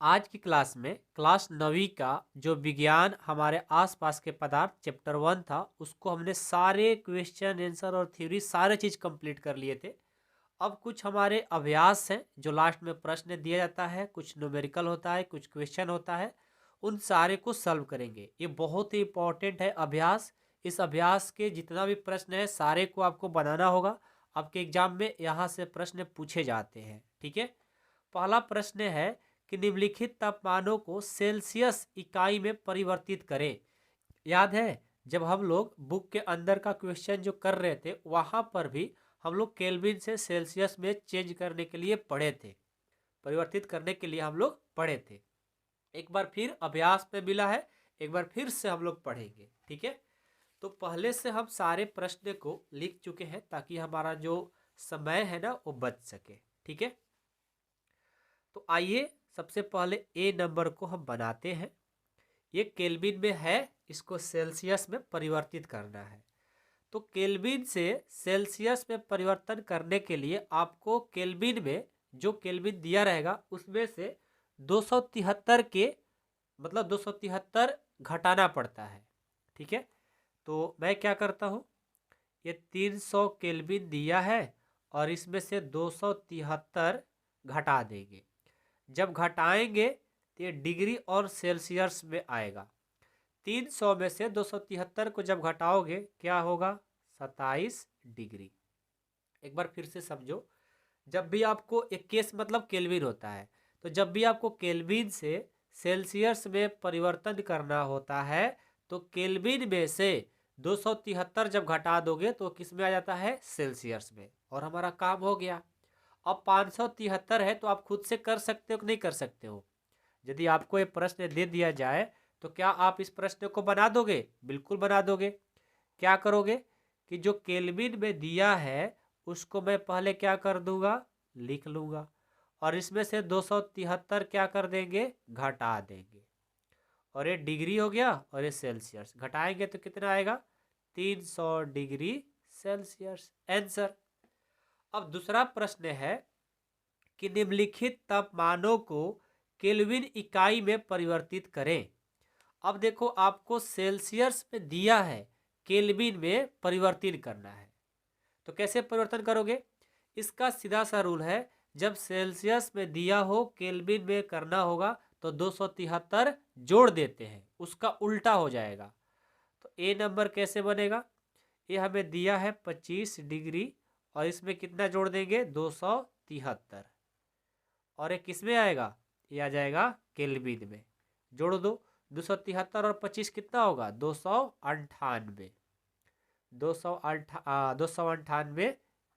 आज की क्लास में क्लास 9वीं का जो विज्ञान हमारे आसपास के पदार्थ चैप्टर 1 था, उसको हमने सारे क्वेश्चन आंसर और थ्योरी सारे चीज़ कंप्लीट कर लिए थे। अब कुछ हमारे अभ्यास हैं जो लास्ट में प्रश्न दिया जाता है, कुछ न्यूमेरिकल होता है, कुछ क्वेश्चन होता है, उन सारे को सॉल्व करेंगे। ये बहुत ही इंपॉर्टेंट है अभ्यास। इस अभ्यास के जितना भी प्रश्न है सारे को आपको बनाना होगा। आपके एग्जाम में यहाँ से प्रश्न पूछे जाते हैं, ठीक है। पहला प्रश्न है कि निम्नलिखित तापमानों को सेल्सियस इकाई में परिवर्तित करें। याद है जब हम लोग बुक के अंदर का क्वेश्चन जो कर रहे थे वहां पर भी हम लोग केल्विन से सेल्सियस में चेंज करने के लिए पढ़े थे, परिवर्तित करने के लिए हम लोग पढ़े थे। एक बार फिर अभ्यास में मिला है, एक बार फिर से हम लोग पढ़ेंगे, ठीक है। तो पहले से हम सारे प्रश्न को लिख चुके हैं ताकि हमारा जो समय है ना वो बच सके, ठीक है। तो आइए सबसे पहले ए नंबर को हम बनाते हैं। ये केल्विन में है, इसको सेल्सियस में परिवर्तित करना है। तो केल्विन से सेल्सियस में परिवर्तन करने के लिए आपको केल्विन में जो केल्विन दिया रहेगा उसमें से 273 के मतलब 273 घटाना पड़ता है, ठीक है। तो मैं क्या करता हूँ, ये 300 केल्विन दिया है और इसमें से 273 घटा देंगे। जब घटाएंगे तो ये डिग्री और सेल्सियस में आएगा। 300 में से 273 को जब घटाओगे क्या होगा, 27 डिग्री। एक बार फिर से समझो, जब भी आपको एक केस मतलब केल्विन होता है, तो जब भी आपको केल्विन से सेल्सियस में परिवर्तन करना होता है तो केल्विन में से 273 जब घटा दोगे तो किस में आ जाता है, सेल्सियस में, और हमारा काम हो गया। अब 573 है तो आप खुद से कर सकते हो कि नहीं कर सकते हो। यदि आपको ये प्रश्न दे दिया जाए तो क्या आप इस प्रश्न को बना दोगे, बिल्कुल बना दोगे। क्या करोगे कि जो केल्विन में दिया है उसको मैं पहले क्या कर दूंगा, लिख लूंगा, और इसमें से 273 क्या कर देंगे, घटा देंगे। और ये डिग्री हो गया और ये सेल्सियस, घटाएंगे तो कितना आएगा, 300 डिग्री सेल्सियस, आंसर। अब दूसरा प्रश्न है कि निम्नलिखित तापमानों को केल्विन इकाई में परिवर्तित करें। अब देखो आपको सेल्सियस में दिया है, केल्विन में परिवर्तित करना है, तो कैसे परिवर्तन करोगे। इसका सीधा सा रूल है, जब सेल्सियस में दिया हो केल्विन में करना होगा तो 273 जोड़ देते हैं, उसका उल्टा हो जाएगा। तो ए नंबर कैसे बनेगा, ये हमें दिया है 25 डिग्री और इसमें कितना जोड़ देंगे, 273, और ये किस में आएगा, ये आ जाएगा केल्विन में। जोड़ दो, 273 और 25 कितना होगा, 298, 298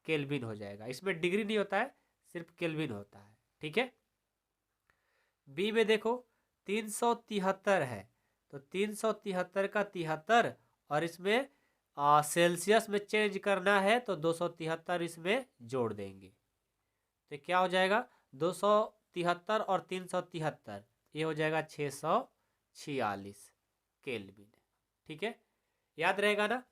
केल्विन हो जाएगा। इसमें डिग्री नहीं होता है, सिर्फ केल्विन होता है, ठीक है। बी में देखो 373 है, तो 373 का 73 और इसमें सेल्सियस में चेंज करना है तो 273 इसमें जोड़ देंगे, तो क्या हो जाएगा, 273 और 373, ये हो जाएगा 646 केल्विन, ठीक है। याद रहेगा ना,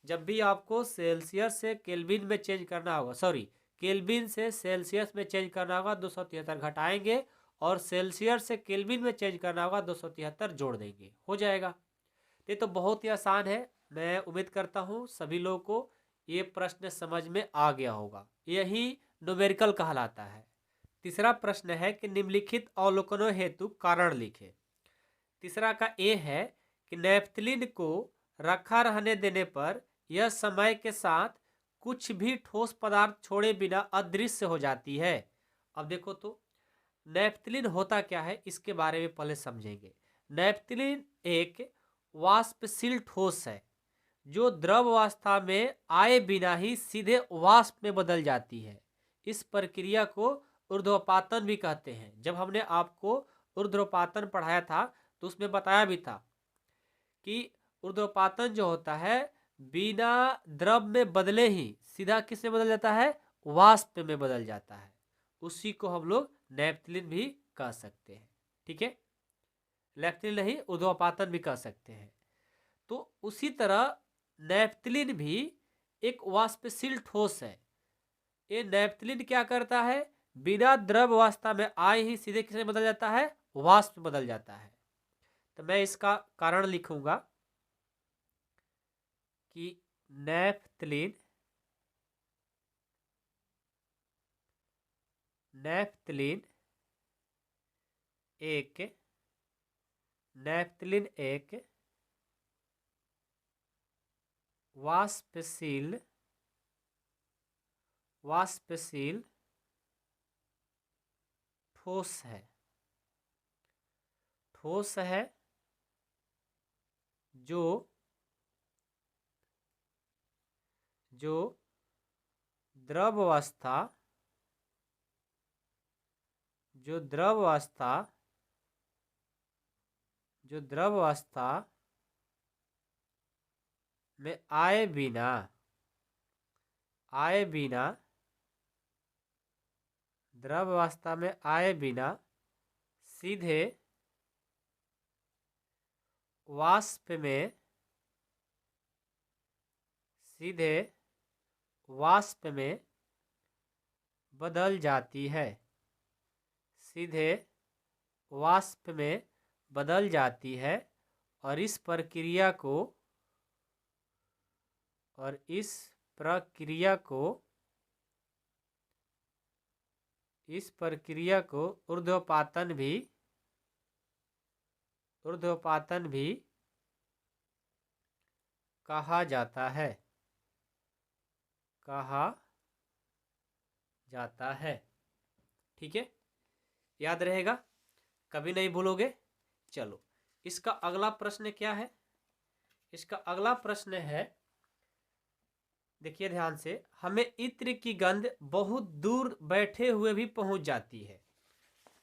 जब भी आपको सेल्सियस से केल्विन में चेंज करना होगा, सॉरी केल्विन से सेल्सियस में चेंज करना होगा 273 घटाएंगे, और सेल्सियस से केल्विन में चेंज करना होगा 273 जोड़ देंगे, हो जाएगा। ये तो बहुत ही आसान है। मैं उम्मीद करता हूँ सभी लोगों को ये प्रश्न समझ में आ गया होगा, यही न्यूमेरिकल कहलाता है। तीसरा प्रश्न है कि निम्नलिखित अवलोकनों हेतु कारण लिखे। तीसरा का ए है कि नैप्थलीन को रखा रहने देने पर यह समय के साथ कुछ भी ठोस पदार्थ छोड़े बिना अदृश्य हो जाती है। अब देखो तो नैप्थलीन होता क्या है, इसके बारे में पहले समझेंगे। नैप्थलीन एक वाष्पशील ठोस है जो द्रव अवस्था में आए बिना ही सीधे वाष्प में बदल जाती है। इस प्रक्रिया को ऊर्ध्वपातन भी कहते हैं। जब हमने आपको ऊर्ध्वपातन पढ़ाया था तो उसमें बताया भी था कि ऊर्ध्वपातन जो होता है बिना द्रव में बदले ही सीधा किस में बदल जाता है, वाष्प में बदल जाता है। उसी को हम लोग नैप्थलीन भी कह सकते हैं, ठीक है। नैप्थलीन नहीं, ऊर्ध्वपातन भी कह सकते हैं। तो उसी तरह नैप्थलीन भी एक वाष्पशील ठोस है। ये नैप्थलीन क्या करता है, बिना द्रव अवस्था में आए ही सीधे किसमें बदल जाता है, वाष्प में बदल जाता है। तो मैं इसका कारण लिखूंगा कि नैफ्थलीन एक नैफ्थलीन एक वाष्पशील ठोस है। ठोस है जो द्रव अवस्था में आए बिना द्रव अवस्था में आए बिना सीधे वाष्प में बदल जाती है। सीधे वाष्प में बदल जाती है और इस प्रक्रिया को ऊर्ध्वपातन भी कहा जाता है। ठीक है, याद रहेगा, कभी नहीं भूलोगे। चलो, इसका अगला प्रश्न क्या है? इसका अगला प्रश्न है, देखिए ध्यान से, हमें इत्र की गंध बहुत दूर बैठे हुए भी पहुंच जाती है।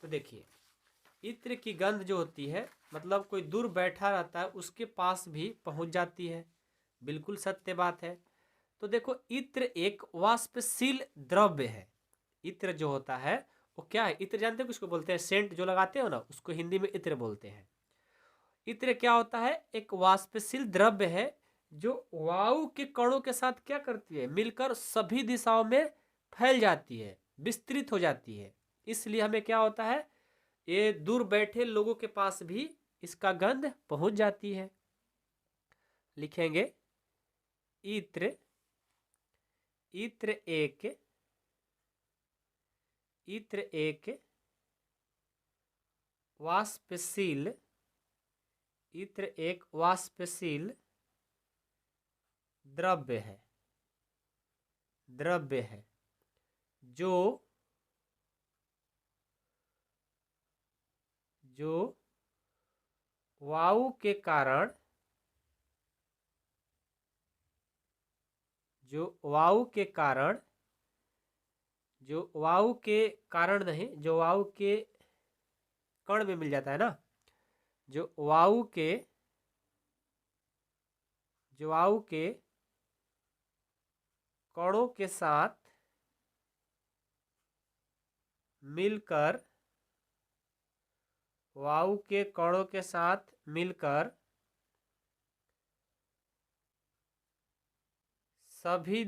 तो देखिए, इत्र की गंध जो होती है, मतलब कोई दूर बैठा रहता है उसके पास भी पहुंच जाती है। बिल्कुल सत्य बात है। तो देखो, इत्र एक वाष्पशील द्रव्य है। इत्र जो होता है वो क्या है? इत्र जानते हो किसको बोलते हैं? सेंट जो लगाते हो ना, उसको हिंदी में इत्र बोलते हैं। इत्र क्या होता है? एक वाष्पशील द्रव्य है जो वायु के कणों के साथ क्या करती है? मिलकर सभी दिशाओं में फैल जाती है, विस्तृत हो जाती है। इसलिए हमें क्या होता है, ये दूर बैठे लोगों के पास भी इसका गंध पहुंच जाती है। लिखेंगे इत्र एक वाष्पशील द्रव्य है जो वायु के कारण नहीं, जो वायु के कण में मिल जाता है ना, जो वायु के कणों के साथ मिलकर सभी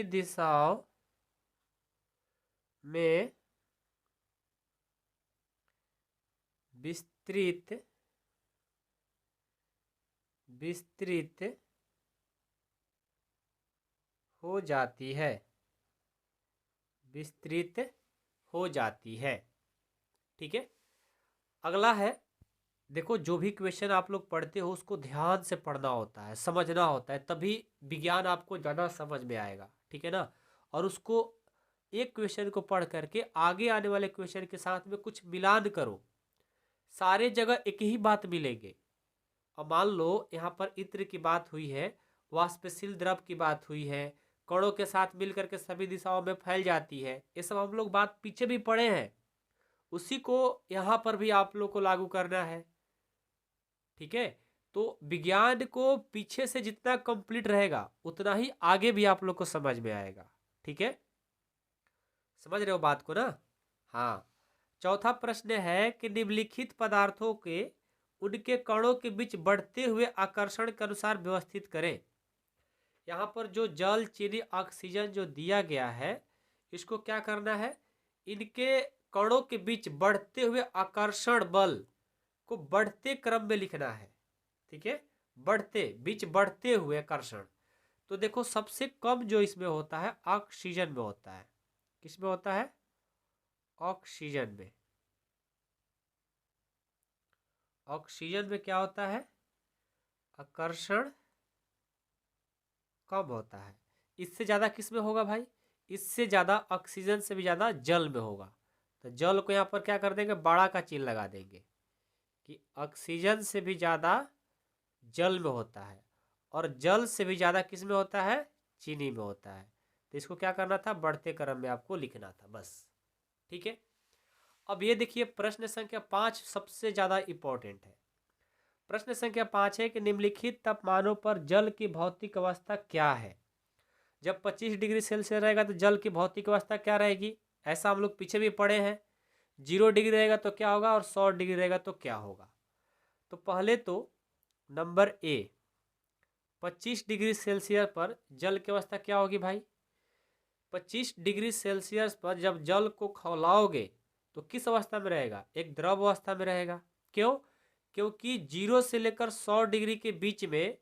दिशाओं में विस्तृत हो जाती है। ठीक है, अगला है, देखो, जो भी क्वेश्चन आप लोग पढ़ते हो उसको ध्यान से पढ़ना होता है, समझना होता है, तभी विज्ञान आपको ज़्यादा समझ में आएगा। ठीक है ना? और उसको एक क्वेश्चन को पढ़ करके आगे आने वाले क्वेश्चन के साथ में कुछ मिलान करो, सारे जगह एक ही बात मिलेंगे। और मान लो यहाँ पर इत्र की बात हुई है, वाष्पशील द्रव की बात हुई है, कणों के साथ मिलकर के सभी दिशाओं में फैल जाती है, ये सब हम लोग बात पीछे भी पढ़े हैं, उसी को यहाँ पर भी आप लोग को लागू करना है। ठीक है, तो विज्ञान को पीछे से जितना कंप्लीट रहेगा उतना ही आगे भी आप लोग को समझ में आएगा। ठीक है, समझ रहे हो बात को ना? हाँ, चौथा प्रश्न है कि निम्नलिखित पदार्थों के उनके कणों के बीच बढ़ते हुए आकर्षण के अनुसार व्यवस्थित करें। यहाँ पर जो जल, चीनी, ऑक्सीजन जो दिया गया है, इसको क्या करना है, इनके कणों के बीच बढ़ते हुए आकर्षण बल को बढ़ते क्रम में लिखना है। ठीक है, बढ़ते हुए आकर्षण। तो देखो सबसे कम जो इसमें होता है ऑक्सीजन में होता है। किस में होता है? ऑक्सीजन में। ऑक्सीजन में क्या होता है? आकर्षण कम होता है। इससे ज्यादा किस में होगा भाई? इससे ज्यादा ऑक्सीजन से भी ज्यादा जल में होगा। तो जल को यहाँ पर क्या कर देंगे, बड़ा का चिन्ह लगा देंगे कि ऑक्सीजन से भी ज्यादा जल में होता है, और जल से भी ज्यादा किस में होता है? चीनी में होता है। तो इसको क्या करना था, बढ़ते क्रम में आपको लिखना था बस। ठीक है, अब ये देखिए प्रश्न संख्या 5 सबसे ज्यादा इंपॉर्टेंट है। प्रश्न संख्या 5 है कि निम्नलिखित तापमानों पर जल की भौतिक अवस्था क्या है? जब 25 डिग्री सेल्सियस रहेगा तो जल की भौतिक अवस्था क्या रहेगी? ऐसा हम लोग पीछे भी पढ़े हैं। 0 डिग्री रहेगा तो क्या होगा, और 100 डिग्री रहेगा तो क्या होगा? तो पहले तो नंबर ए, 25 डिग्री सेल्सियस पर जल की अवस्था क्या होगी भाई? 25 डिग्री सेल्सियस पर जब जल को खौलाओगे तो किस अवस्था में रहेगा? एक द्रव अवस्था में रहेगा। क्यों? क्योंकि 0 से लेकर 100 डिग्री के बीच में,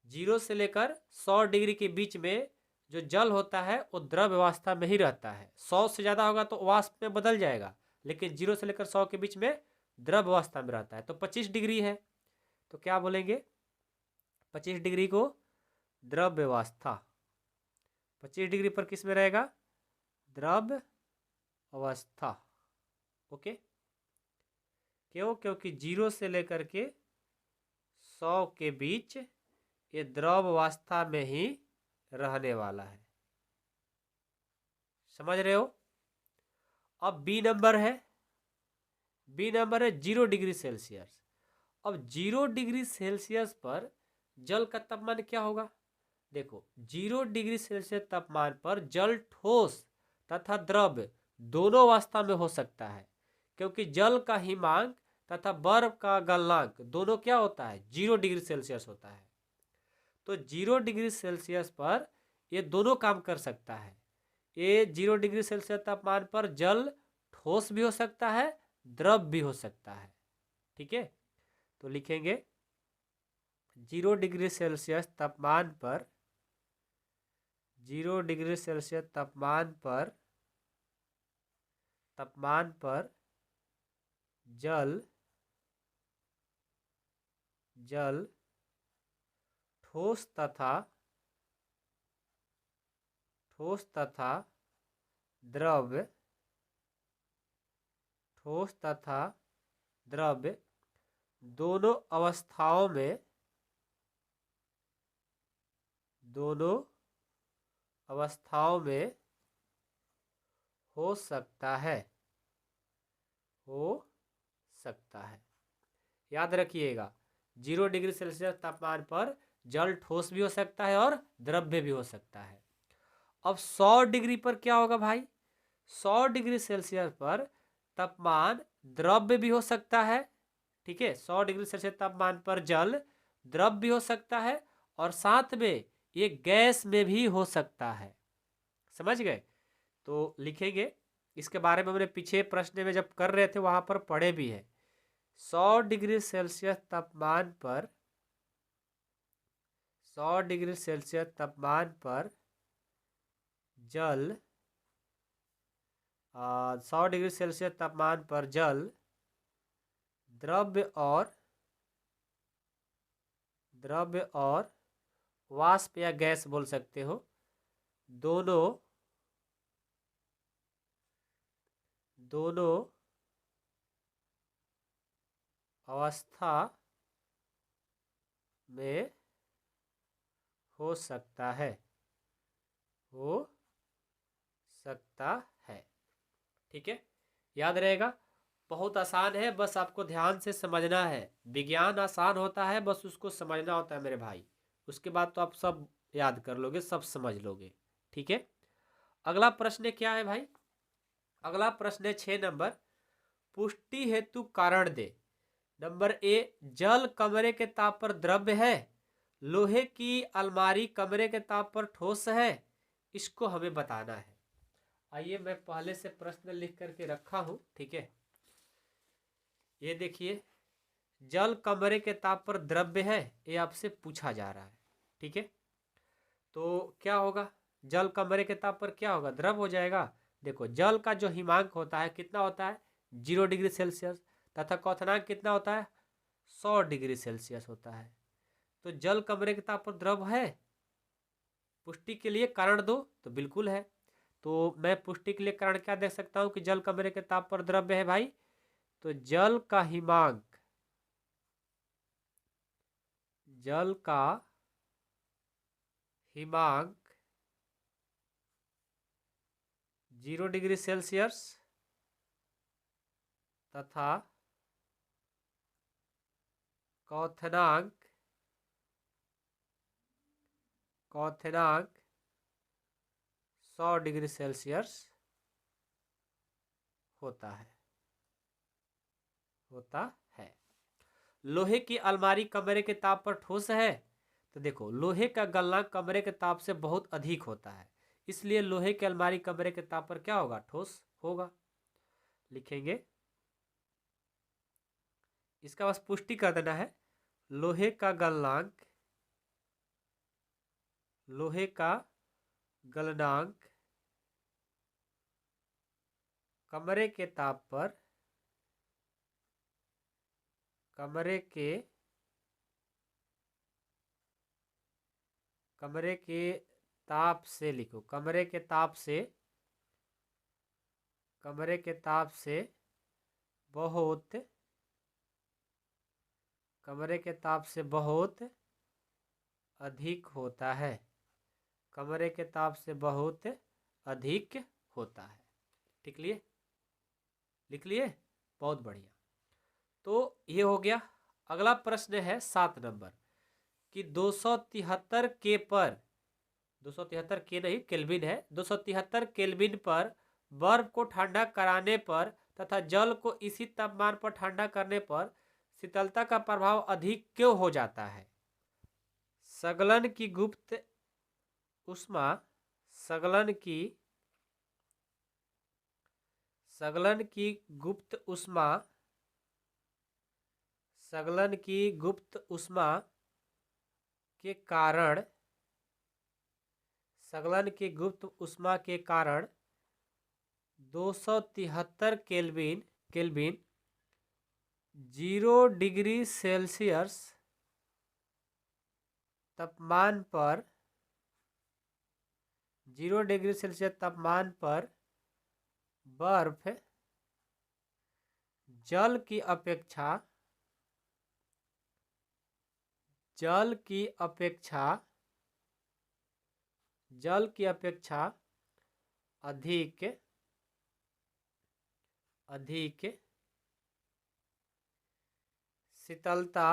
0 से लेकर 100 डिग्री के बीच में जो जल होता है वो द्रव अवस्था में ही रहता है। 100 से ज़्यादा होगा तो वाष्प में बदल जाएगा, लेकिन 0 से लेकर 100 के बीच में द्रव अवस्था में रहता है। तो 25 डिग्री है तो क्या बोलेंगे, 25 डिग्री को द्रव अवस्था। 25 डिग्री पर किस में रहेगा? द्रव अवस्था। ओके, क्यों? क्योंकि 0 से लेकर के 100 के बीच ये द्रव अवस्था में ही रहने वाला है। समझ रहे हो? अब बी नंबर है, बी नंबर है 0 डिग्री सेल्सियस। अब 0 डिग्री सेल्सियस पर जल का तापमान क्या होगा? देखो 0 डिग्री सेल्सियस तापमान पर जल ठोस तथा द्रव दोनों अवस्था में हो सकता है, क्योंकि जल का हिमांक तथा बर्फ का गलनांक दोनों क्या होता है? 0 डिग्री सेल्सियस होता है। तो 0 डिग्री सेल्सियस पर ये दोनों काम कर सकता है। ये 0 डिग्री सेल्सियस तापमान पर जल ठोस भी हो सकता है, द्रव भी हो सकता है। ठीक है, तो लिखेंगे 0 डिग्री सेल्सियस तापमान पर, 0 डिग्री सेल्सियस तापमान पर जल ठोस तथा द्रव दोनों अवस्थाओं में हो सकता है। याद रखिएगा 0 डिग्री सेल्सियस तापमान पर जल ठोस भी हो सकता है और द्रव्य भी हो सकता है। अब 100 डिग्री पर क्या होगा भाई? 100 डिग्री सेल्सियस पर तापमान द्रव्य भी हो सकता है। ठीक है, 100 डिग्री सेल्सियस तापमान पर जल द्रव भी हो सकता है, और साथ में ये गैस में भी हो सकता है। समझ गए? तो लिखेंगे, इसके बारे में हमने पीछे प्रश्न में जब कर रहे थे वहां पर पढ़े भी है। 100 डिग्री सेल्सियस तापमान पर, 100 डिग्री सेल्सियस तापमान पर जल 100 डिग्री सेल्सियस तापमान पर जल द्रव्य और वाष्प या गैस बोल सकते हो, दोनों अवस्था में हो सकता है। ठीक है, याद रहेगा। बहुत आसान है, बस आपको ध्यान से समझना है। विज्ञान आसान होता है, बस उसको समझना होता है मेरे भाई। उसके बाद तो आप सब याद कर लोगे, सब समझ लोगे। ठीक है, अगला प्रश्न क्या है भाई? अगला प्रश्न है 6 नंबर, पुष्टि हेतु कारण दे। नंबर ए, जल कमरे के ताप पर द्रव्य है। लोहे की अलमारी कमरे के ताप पर ठोस है, इसको हमें बताना है। आइए मैं पहले से प्रश्न लिख करके रखा हूं, ठीक है। ये देखिए, जल कमरे के ताप पर द्रव्य है, ये आपसे पूछा जा रहा है, ठीक है। तो क्या होगा, जल कमरे के ताप पर क्या होगा, द्रव हो जाएगा। देखो, जल का जो हिमांक होता है कितना होता है, 0 डिग्री सेल्सियस, तथा क्वथनांक कितना होता है, 100 डिग्री सेल्सियस होता है। तो जल कमरे के ताप पर द्रव है। पुष्टि के लिए कारण दो, तो बिल्कुल है। तो मैं पुष्टि के लिए कारण क्या देख सकता हूं कि जल कमरे के ताप पर द्रव्य है भाई। तो जल का हिमांक, जल का हिमांक 0 डिग्री सेल्सियस तथा क्वथनांक 100 डिग्री सेल्सियस होता है, होता है। लोहे की अलमारी कमरे के ताप पर ठोस है। तो देखो, लोहे का गलनांक कमरे के ताप से बहुत अधिक होता है, इसलिए लोहे की अलमारी कमरे के ताप पर क्या होगा, ठोस होगा। लिखेंगे, इसका बस पुष्टि कर देना है। लोहे का गलनांक, लोहे का गलनांक कमरे के ताप पर, कमरे के ताप से लिखो, कमरे के ताप से, कमरे के ताप से बहुत, कमरे के ताप से बहुत अधिक होता है, कमरे के ताप से बहुत अधिक होता है। ठीक लिए, लिख लिए, बहुत बढ़िया। तो ये हो गया। अगला प्रश्न है 7 नंबर कि 273 के पर, 273 के नहीं केल्विन है, 273 केल्विन पर बर्फ को ठंडा कराने पर तथा जल को इसी तापमान पर ठंडा करने पर शीतलता का प्रभाव अधिक क्यों हो जाता है। संगलन की गुप्त उष्मा, संगलन की, संगलन की गुप्त उष्मा, संगलन की गुप्त उष्मा के कारण, संगलन की गुप्त उष्मा के कारण 273 केल्विन, केल्विन 0 डिग्री सेल्सियस तापमान पर, 0 डिग्री सेल्सियस तापमान पर बर्फ जल की अपेक्षा, जल की अपेक्षा, जल की अपेक्षा अधिक, अधिक शीतलता,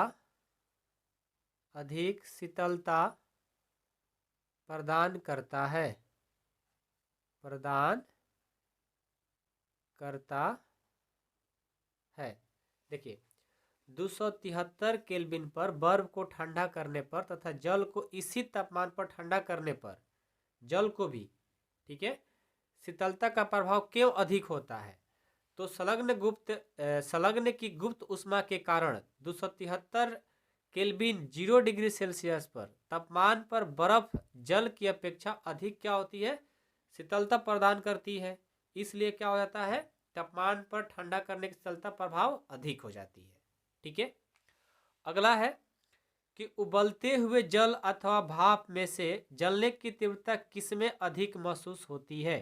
अधिक शीतलता प्रदान करता है, प्रदान करता है। देखिए, 273 केल्विन पर बर्फ को ठंडा करने पर तथा जल को इसी तापमान पर ठंडा करने पर, जल को भी, ठीक है, शीतलता का प्रभाव क्यों अधिक होता है। तो संलग्न की गुप्त उष्मा के कारण 273 केल्विन 0 डिग्री सेल्सियस पर तापमान पर बर्फ जल की अपेक्षा अधिक क्या होती है, शीतलता प्रदान करती है। इसलिए क्या हो जाता है, तापमान पर ठंडा करने की शीतलता प्रभाव अधिक हो जाती है। ठीक है। अगला है कि उबलते हुए जल अथवा भाप में से जलने की तीव्रता किसमें अधिक महसूस होती है।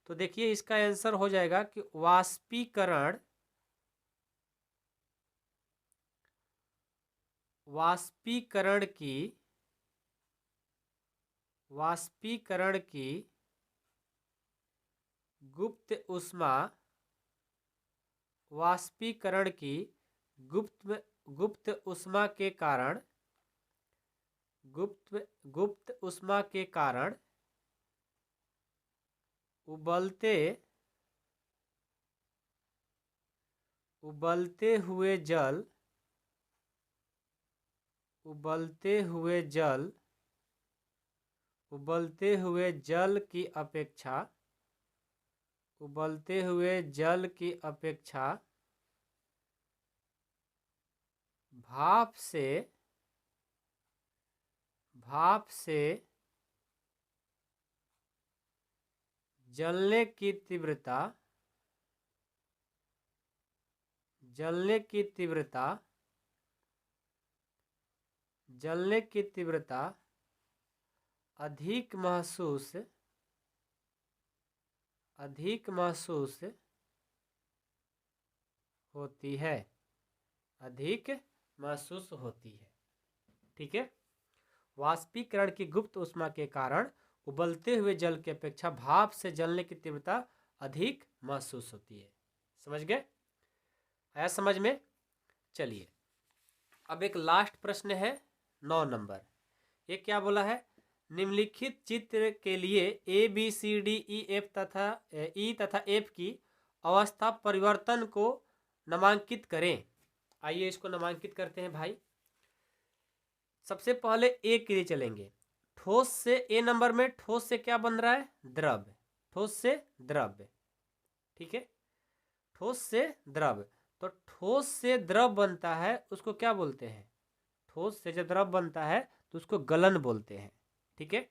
तो देखिए, इसका आंसर हो जाएगा कि वाष्पीकरण, वाष्पीकरण की, वाष्पीकरण की गुप्त उष्मा, वाष्पीकरण की गुप्त उष्मा के कारण, गुप्त उष्मा के कारण उबलते हुए जल, उबलते हुए जल की अपेक्षा भाप से जलने की तीव्रता अधिक महसूस होती है। ठीक है। वाष्पीकरण की गुप्त ऊष्मा के कारण उबलते हुए जल की अपेक्षा भाप से जलने की तीव्रता अधिक महसूस होती है। समझ गए? आया समझ में? चलिए अब एक लास्ट प्रश्न है 9 नंबर। ये क्या बोला है? निम्नलिखित चित्र के लिए A B C D E F तथा एफ की अवस्था परिवर्तन को नामांकित करें। आइए इसको नामांकित करते हैं भाई। सबसे पहले ए के लिए चलेंगे। ठोस से ए नंबर में ठोस से क्या बन रहा है? द्रव। ठोस से द्रव। ठीक है, ठोस से द्रव। तो ठोस से द्रव बनता है उसको क्या बोलते हैं? ठोस से जब द्रव बनता है तो उसको गलन बोलते हैं। ठीक है,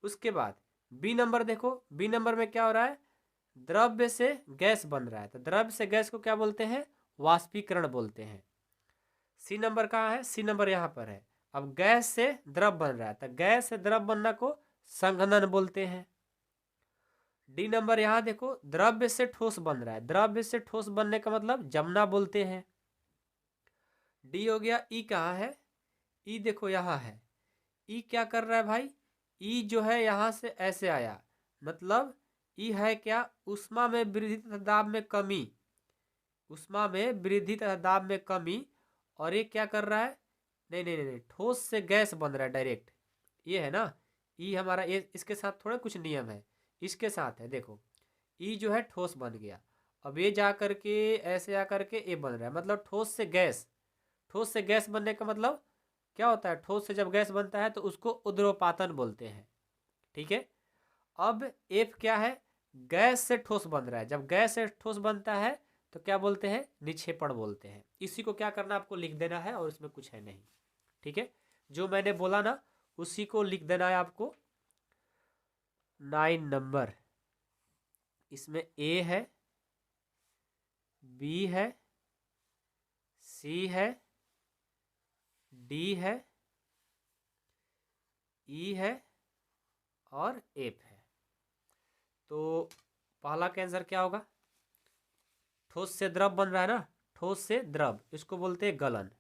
उसके बाद बी नंबर देखो। बी नंबर में क्या हो रहा है? द्रव्य से गैस बन रहा है, तो द्रव्य से गैस को क्या बोलते हैं? वाष्पीकरण बोलते हैं। सी नंबर कहाँ है? सी नंबर यहाँ पर है। अब गैस से द्रव बन रहा है, तो गैस से द्रव बनना को संघनन बोलते हैं। डी नंबर यहाँ देखो, द्रव्य से ठोस बन रहा है, द्रव्य से ठोस बनने का मतलब जमना बोलते हैं। डी हो गया। ई कहाँ है? ई देखो यहाँ है। ई क्या कर रहा है भाई? ई जो है यहाँ से ऐसे आया, मतलब ई है क्या? ऊष्मा में वृद्धि तथा दाब में कमी। ऊष्मा में वृद्धि तथा दाब में कमी। और ये क्या कर रहा है? नहीं नहीं नहीं, ठोस से गैस बन रहा है डायरेक्ट। ये है ना, ई हमारा ये इसके साथ थोड़ा कुछ नियम है, इसके साथ है। देखो ई जो है ठोस बन गया, अब ये जा करके ऐसे आकर के ए बन रहा है, मतलब ठोस से गैस। ठोस से गैस बनने का मतलब क्या होता है? ठोस से जब गैस बनता है तो उसको उद्रोपातन बोलते हैं। ठीक है, अब एफ क्या है? गैस से ठोस बन रहा है, जब गैस से ठोस बनता है तो क्या बोलते हैं? निक्षेपण बोलते हैं। इसी को क्या करना, आपको लिख देना है, और इसमें कुछ है नहीं। ठीक है, जो मैंने बोला ना उसी को लिख देना है आपको। 9 नंबर, इसमें ए है, बी है, सी है, डी है, ई है और एफ है। तो पहला का आंसर क्या होगा? ठोस से द्रव बन रहा है ना, ठोस से द्रव, इसको बोलते हैं गलन।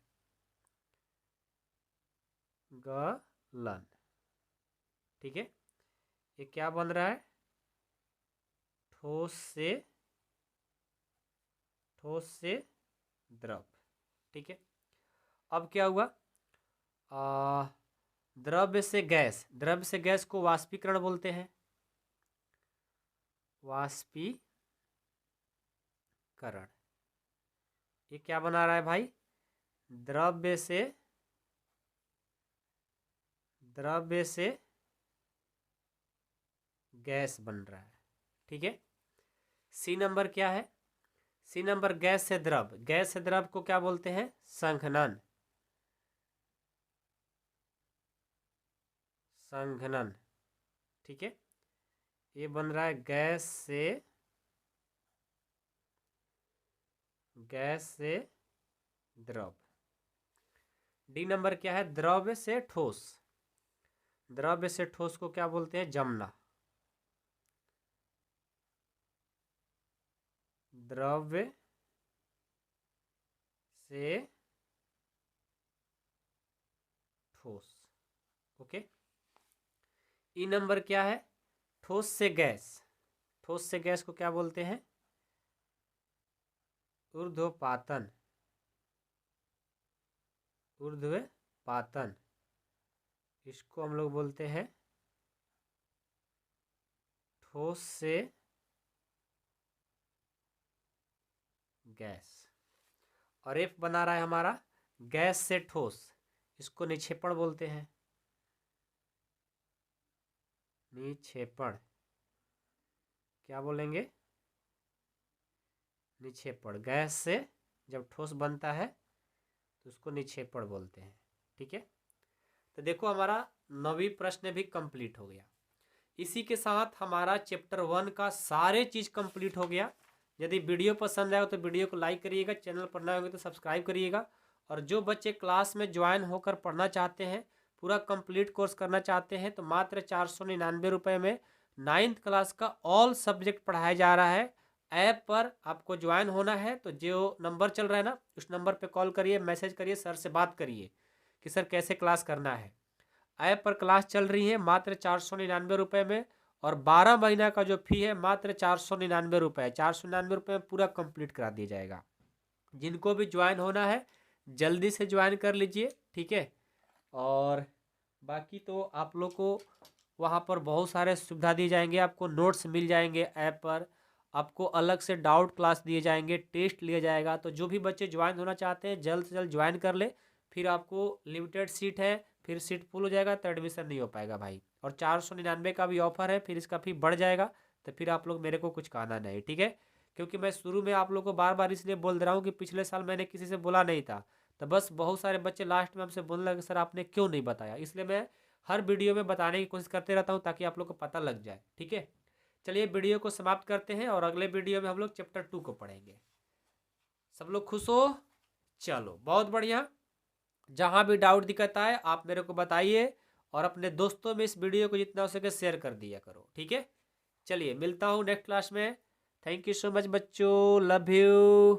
गलन। ठीक है, ये क्या बन रहा है? ठोस से द्रव। ठीक है, अब क्या हुआ? द्रव्य से गैस, द्रव्य से गैस को वाष्पीकरण बोलते हैं। वाष्पीकरण। ये क्या बना रहा है भाई? द्रव्य से गैस बन रहा है। ठीक है, सी नंबर क्या है? सी नंबर गैस से द्रव। गैस से द्रव को क्या बोलते हैं? संघनन। संघनन। ठीक है, ये बन रहा है गैस से द्रव। डी नंबर क्या है? द्रव्य से ठोस। द्रव्य से ठोस को क्या बोलते हैं? जमना। द्रव्य से ठोस। ओके, ई नंबर क्या है? ठोस से गैस। ठोस से गैस को क्या बोलते हैं? ऊर्ध्वपातन। ऊर्ध्वपातन, इसको हम लोग बोलते हैं ठोस से गैस। और एफ बना रहा है हमारा गैस से ठोस। इसको निक्षेपण बोलते हैं। निक्षेपण क्या बोलेंगे? निक्षेपण। गैस से जब ठोस बनता है तो उसको निक्षेपण बोलते हैं। ठीक है, तो देखो हमारा 9वीं प्रश्न भी कंप्लीट हो गया। इसी के साथ हमारा चैप्टर 1 का सारे चीज़ कंप्लीट हो गया। यदि वीडियो पसंद आए तो वीडियो को लाइक करिएगा, चैनल पर नए होंगे तो सब्सक्राइब करिएगा। और जो बच्चे क्लास में ज्वाइन होकर पढ़ना चाहते हैं, पूरा कंप्लीट कोर्स करना चाहते हैं, तो मात्र 499 रुपये में 9th क्लास का ऑल सब्जेक्ट पढ़ाया जा रहा है। ऐप पर आपको ज्वाइन होना है तो जो नंबर चल रहा है ना, उस नंबर पे कॉल करिए, मैसेज करिए, सर से बात करिए कि सर कैसे क्लास करना है। ऐप पर क्लास चल रही है मात्र 499 रुपये में, और 12 महीना का जो फी है मात्र 499 रुपये। 499 रुपये में पूरा कंप्लीट करा दिया जाएगा। जिनको भी ज्वाइन होना है जल्दी से ज्वाइन कर लीजिए। ठीक है, और बाकी तो आप लोग को वहाँ पर बहुत सारे सुविधा दिए जाएंगे, आपको नोट्स मिल जाएंगे ऐप पर, आपको अलग से डाउट क्लास दिए जाएंगे, टेस्ट लिया जाएगा। तो जो भी बच्चे ज्वाइन होना चाहते हैं जल्द से जल्द ज्वाइन कर ले, फिर आपको लिमिटेड सीट है, फिर सीट फुल हो जाएगा तो एडमिशन नहीं हो पाएगा भाई। और 499 का भी ऑफर है, फिर इसका फी बढ़ जाएगा तो फिर आप लोग मेरे को कुछ कहना नहीं। ठीक है, क्योंकि मैं शुरू में आप लोग को बार बार इसलिए बोल दे रहा हूँ कि पिछले साल मैंने किसी से बोला नहीं था, तो बस बहुत सारे बच्चे लास्ट में हमसे बोलने लगे सर आपने क्यों नहीं बताया। इसलिए मैं हर वीडियो में बताने की कोशिश करते रहता हूँ ताकि आप लोग को पता लग जाए। ठीक है, चलिए वीडियो को समाप्त करते हैं और अगले वीडियो में हम लोग चैप्टर 2 को पढ़ेंगे। सब लोग खुश हो? चलो बहुत बढ़िया। जहाँ भी डाउट दिक्कत आए आप मेरे को बताइए, और अपने दोस्तों में इस वीडियो को जितना हो सके शेयर कर दिया करो। ठीक है, चलिए मिलता हूँ नेक्स्ट क्लास में। थैंक यू सो मच बच्चों, लव यू।